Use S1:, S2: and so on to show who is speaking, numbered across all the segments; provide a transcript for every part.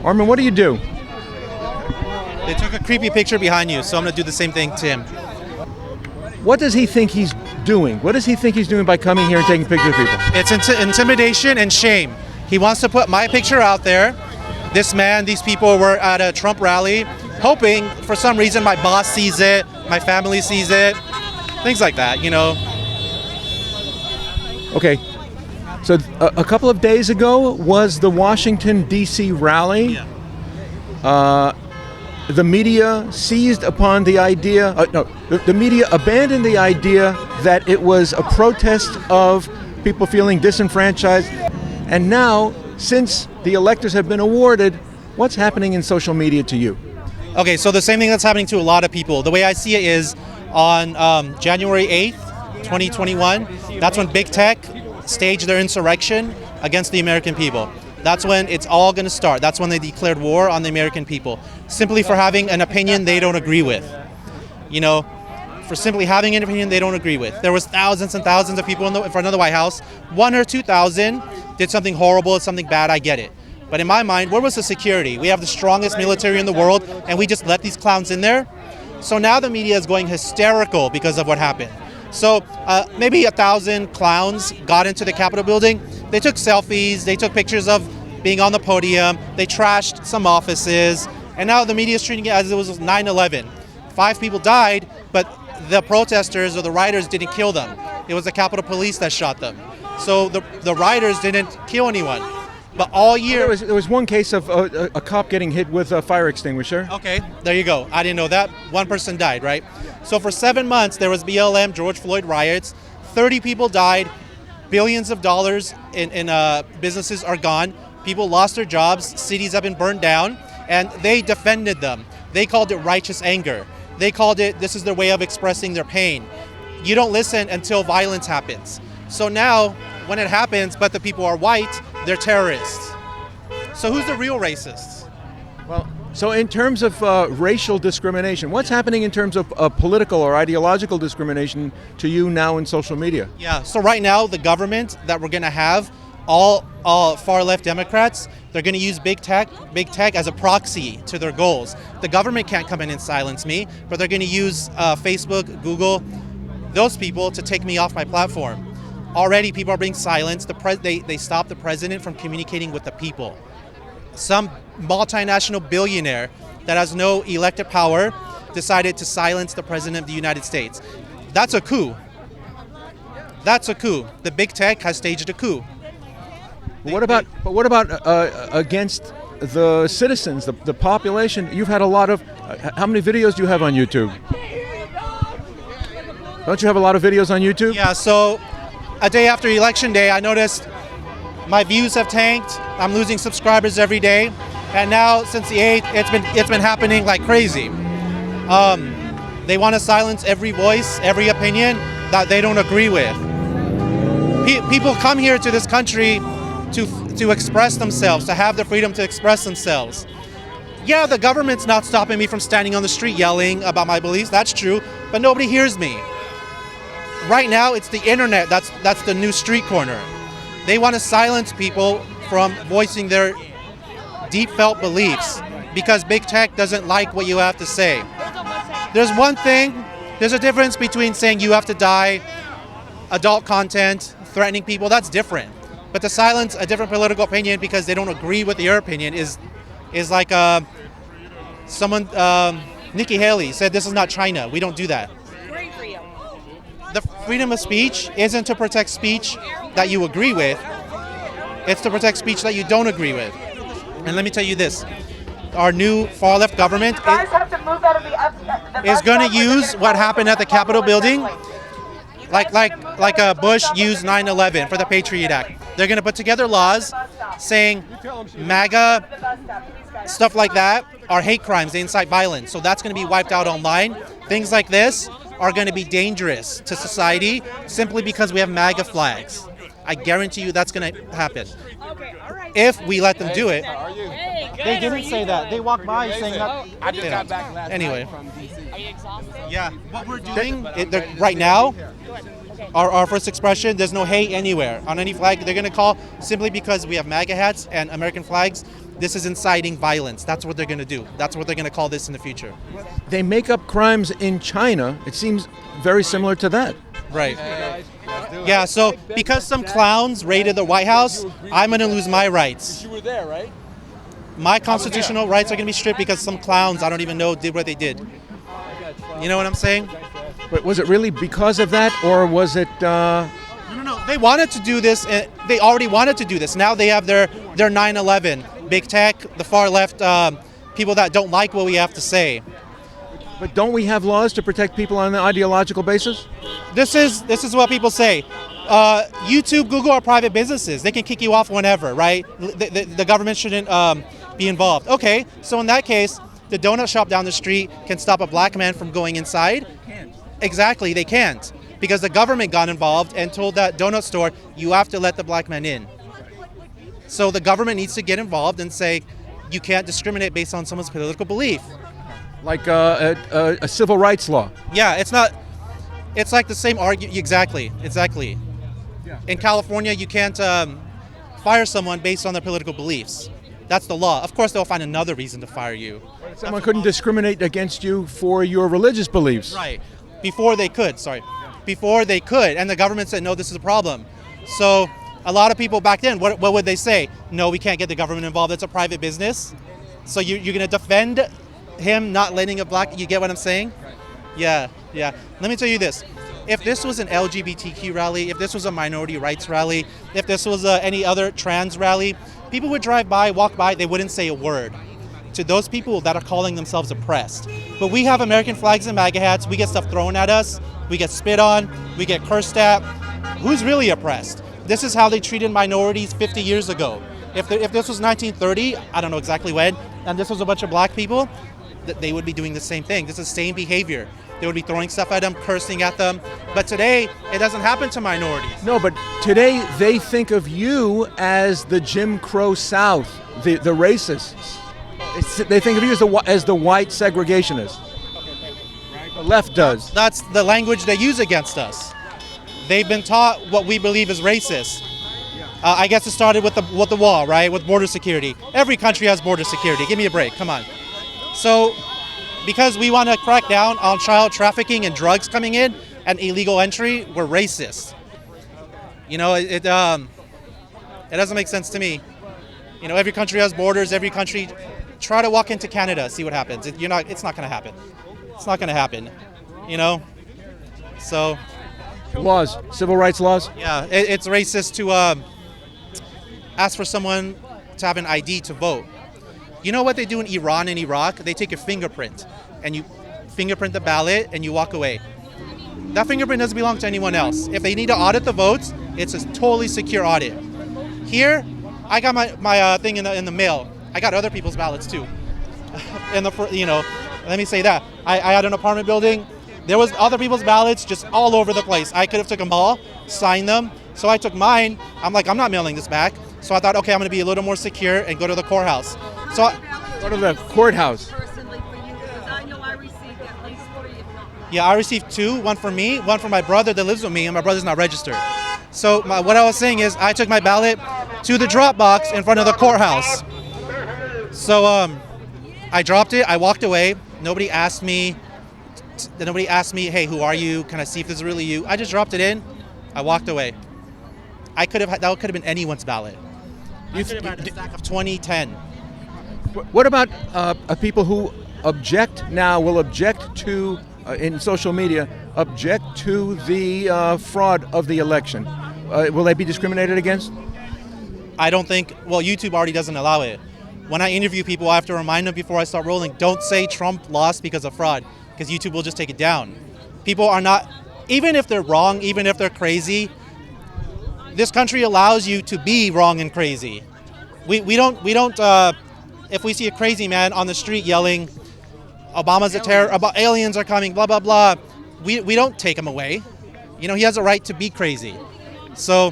S1: Armen, what do you do?
S2: They took a creepy picture behind you, so I'm going to do the same thing to him.
S1: What does he think he's doing? What does he think he's doing by coming here and taking pictures of people?
S2: It's intimidation and shame. He wants to put my picture out there. This man, these people were at a Trump rally, hoping for some reason my boss sees it, my family sees it, things like that, you know.
S1: Okay, so a couple of days ago was the Washington, D.C. rally.
S2: Yeah.
S1: The media seized upon the idea, the media abandoned the idea that it was a protest of people feeling disenfranchised. And now, since the electors have been awarded, what's happening in social media to you?
S2: Okay, so the same thing that's happening to a lot of people. The way I see it is on January 8th, 2021, that's when big tech staged their insurrection against the American people. That's when it's all going to start. That's when they declared war on the American people, simply for having an opinion they don't agree with. You know, for simply having an opinion they don't agree with. There was thousands and thousands of people in front of the White House. 1,000 or 2,000 did something horrible, something bad, I get it. But in my mind, where was the security? We have the strongest military in the world, and we just let these clowns in there? So now the media is going hysterical because of what happened. So maybe 1,000 clowns got into the Capitol building. They took selfies, they took pictures of being on the podium, they trashed some offices, and now the media is treating it as it was 9/11. 5 people died, but the protesters or the rioters didn't kill them. It was the Capitol Police that shot them. So the rioters didn't kill anyone. But all year...
S1: There was one case of a cop getting hit with a fire extinguisher.
S2: Okay, there you go. I didn't know that. 1 person died, right? So for 7 months, there was BLM, George Floyd riots. 30 people died. Billions of dollars in businesses are gone. People lost their jobs. Cities have been burned down. And they defended them. They called it righteous anger. They called it, this is their way of expressing their pain. You don't listen until violence happens. So now, when it happens, but the people are white, they're terrorists. So who's the real racists?
S1: Well, so in terms of racial discrimination, what's happening in terms of political or ideological discrimination to you now in social media?
S2: Yeah, so right now, the government that we're going to have, all far-left Democrats, they're going to use big tech as a proxy to their goals. The government can't come in and silence me, but they're going to use Facebook, Google, those people to take me off my platform. Already people are being silenced. They stopped the president from communicating with the people. Some multinational billionaire that has no elected power decided to silence the president of the United States. That's a coup. That's a coup. The big tech has staged a coup.
S1: What about against the citizens, the population? You've had a lot of. How many videos do you have on YouTube? Don't you have a lot of videos on YouTube?
S2: Yeah. So, a day after Election Day, I noticed my views have tanked. I'm losing subscribers every day, and now since the 8th, it's been happening like crazy. They want to silence every voice, every opinion that they don't agree with. People come here to this country to express themselves, to have the freedom to express themselves. Yeah, the government's not stopping me from standing on the street yelling about my beliefs. That's true, but nobody hears me. Right now, it's the internet that's the new street corner. They want to silence people from voicing their deep felt beliefs because big tech doesn't like what you have to say. There's a difference between saying you have to die, adult content, threatening people, that's different. But to silence a different political opinion because they don't agree with your opinion is like Nikki Haley said, this is not China, we don't do that. The freedom of speech isn't to protect speech that you agree with, it's to protect speech that you don't agree with. And let me tell you this, our new far-left government is going to use what happened at the Capitol building like Bush used 9/11 for the Patriot Act. They're going to put together laws saying MAGA, stuff like that, are hate crimes, they incite violence. So that's going to be wiped out online. Things like this are going to be dangerous to society simply because we have MAGA flags. I guarantee you that's going to happen. If we let them do it. They didn't say that. They walked by saying that.
S3: I just got back last
S2: anyway.
S3: night from DC.
S4: Are you exhausted?
S2: Yeah, what we're doing right now, our first expression, there's no hate anywhere on any flag. They're going to call simply because we have MAGA hats and American flags. this is inciting violence. That's what they're going to do. That's what they're going to call this in the future.
S1: They make up crimes in China. It seems very similar to that.
S2: Right. Yeah, so because some clowns raided the White House, I'm going to lose my rights.
S3: You were there, right?
S2: My constitutional rights are going to be stripped because some clowns I don't even know did what they did. You know what I'm saying?
S1: But was it really because of that, or was it...
S2: No. They wanted to do this. They already wanted to do this. Now they have their 9/11, big tech, the far left, people that don't like what we have to say.
S1: But don't we have laws to protect people on an ideological basis?
S2: This is what people say. YouTube, Google are private businesses. They can kick you off whenever, right? The government shouldn't be involved. Okay, so in that case, the donut shop down the street can stop a black man from going inside?
S1: Can't.
S2: Exactly, they can't. Because the government got involved and told that donut store, you have to let the black man in. So the government needs to get involved and say, you can't discriminate based on someone's political belief.
S1: Like a civil rights law.
S2: Yeah, it's like the same argument. Exactly. In California, you can't fire someone based on their political beliefs. That's the law. Of course, they'll find another reason to fire you.
S1: Someone couldn't discriminate against you for your religious beliefs.
S2: Right. Before they could, and the government said, no, this is a problem. So a lot of people back then, what would they say? No, we can't get the government involved. It's a private business. So you're going to defend him not letting a black, you get what I'm saying? Yeah. Let me tell you this. If this was an LGBTQ rally, if this was a minority rights rally, if this was any other trans rally, people would drive by, walk by, they wouldn't say a word to those people that are calling themselves oppressed. But we have American flags and MAGA hats, we get stuff thrown at us, we get spit on, we get cursed at. Who's really oppressed? This is how they treated minorities 50 years ago. If this was 1930, I don't know exactly when, and this was a bunch of black people, they would be doing the same thing. This is the same behavior. They would be throwing stuff at them, cursing at them. But today, it doesn't happen to minorities.
S1: No, but today they think of you as the Jim Crow South, the racists. They think of you as the white segregationist. The left does.
S2: That's the language they use against us. They've been taught what we believe is racist. I guess it started with the wall, right? With border security. Every country has border security. Give me a break. Come on. So, because we want to crack down on child trafficking and drugs coming in and illegal entry, we're racist. You know, it doesn't make sense to me. You know, every country has borders. Every country, try to walk into Canada, see what happens. It's not going to happen. It's not going to happen. You know, so.
S1: Laws, civil rights laws.
S2: Yeah, it's racist to ask for someone to have an ID to vote. You know what they do in Iran and Iraq? They take your fingerprint and you fingerprint the ballot and you walk away. That fingerprint doesn't belong to anyone else. If they need to audit the votes, it's a totally secure audit. Here, I got my thing in the mail. I got other people's ballots too. Let me say that. I had an apartment building. There was other people's ballots just all over the place. I could have took them all, signed them. So I took mine. I'm like, I'm not mailing this back. So I thought, okay, I'm going to be a little more secure and go to the courthouse. So
S1: go to the courthouse.
S4: Personally for you, because I know I received at least 3, if not.
S2: Yeah, I received 2, one for me, one for my brother that lives with me, and my brother's not registered. So what I was saying is I took my ballot to the drop box in front of the courthouse. So I dropped it, I walked away. Nobody asked me, hey, who are you? Can I see if this is really you? I just dropped it in, I walked away. That could have been anyone's ballot. You could have had a stack of 2010.
S1: What about people who will object to, in social media, object to the fraud of the election? Will they be discriminated against?
S2: I don't think, YouTube already doesn't allow it. When I interview people, I have to remind them before I start rolling, don't say Trump lost because of fraud, because YouTube will just take it down. People are not, even if they're wrong, even if they're crazy, this country allows you to be wrong and crazy. We don't, if we see a crazy man on the street yelling, Obama's a terror, aliens are coming, blah, blah, blah, we don't take him away. You know, he has a right to be crazy. So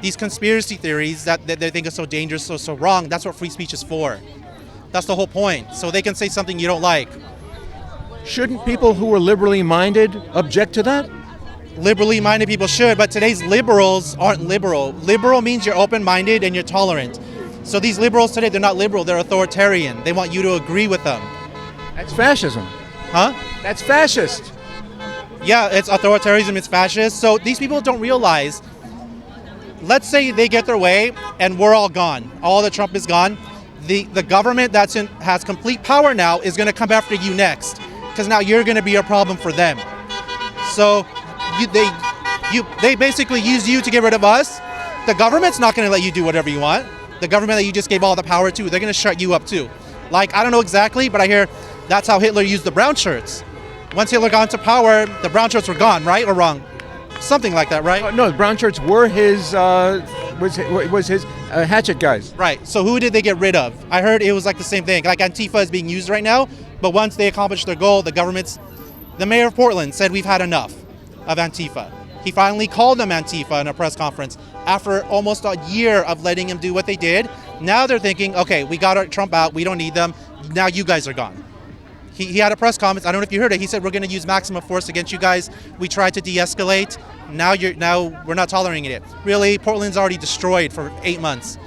S2: these conspiracy theories that they think are so dangerous, so wrong, that's what free speech is for. That's the whole point. So they can say something you don't like.
S1: Shouldn't people who are liberally minded object to that?
S2: Liberally minded people should, but today's liberals aren't liberal. Liberal means you're open-minded and you're tolerant. So these liberals today, they're not liberal, they're authoritarian. They want you to agree with them.
S1: That's fascism.
S2: Huh?
S1: That's fascist.
S2: Yeah, it's authoritarianism, it's fascist. So these people don't realize, let's say they get their way and we're all gone. All the Trump is gone. The government has complete power now is going to come after you next, because now you're going to be a problem for them. So they basically use you to get rid of us. The government's not going to let you do whatever you want. The government that you just gave all the power to, they're going to shut you up too. Like, I don't know exactly, but I hear that's how Hitler used the brown shirts. Once Hitler got into power, the brown shirts were gone, right or wrong? Something like that, right?
S1: No, the brown shirts were his hatchet guys.
S2: Right. So who did they get rid of? I heard it was like the same thing. Like Antifa is being used right now, but once they accomplish their goal, the mayor of Portland said we've had enough of Antifa. He finally called them Antifa in a press conference after almost a year of letting him do what they did. Now they're thinking, okay, we got our Trump out, we don't need them. Now you guys are gone. He had a press conference. I don't know if you heard it. He said we're going to use maximum force against you guys. We tried to de-escalate. Now we're not tolerating it. Really, Portland's already destroyed for 8 months.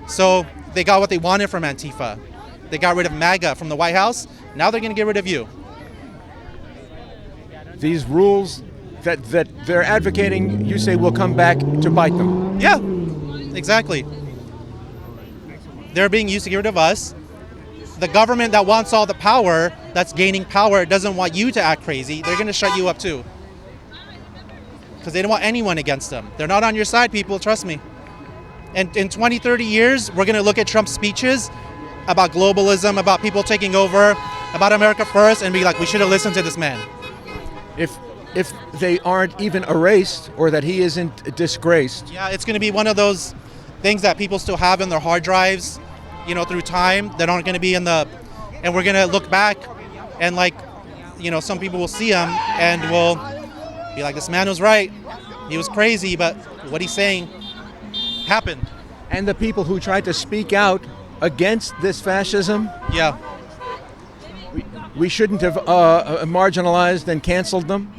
S2: So they got what they wanted from Antifa. They got rid of MAGA from the White House. Now they're going to get rid of you.
S1: These rules that they're advocating, you say, will come back to bite them.
S2: Yeah, exactly. They're being used to get rid of us. The government that wants all the power, that's gaining power, doesn't want you to act crazy. They're going to shut you up too. Because they don't want anyone against them. They're not on your side, people, trust me. And in 20, 30 years, we're going to look at Trump's speeches about globalism, about people taking over, about America first, and be like, we should have listened to this man.
S1: If they aren't even erased, or that he isn't disgraced.
S2: Yeah, it's going to be one of those things that people still have in their hard drives, through time, that aren't going to be and we're going to look back and some people will see him and will be like, this man was right. He was crazy, but what he's saying happened.
S1: And the people who tried to speak out against this fascism,
S2: yeah,
S1: we shouldn't have marginalized and canceled them.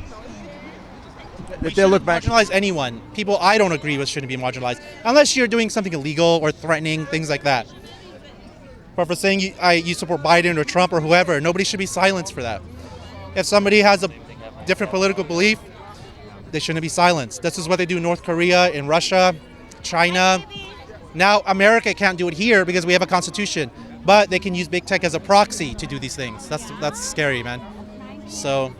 S1: That they'll look back.
S2: Marginalize anyone. People I don't agree with shouldn't be marginalized, unless you're doing something illegal or threatening, things like that. But for saying you support Biden or Trump or whoever, nobody should be silenced for that. If somebody has a different political belief, they shouldn't be silenced. This is what they do in North Korea, in Russia, China. Now America can't do it here because we have a constitution, but they can use big tech as a proxy to do these things. That's scary, man. So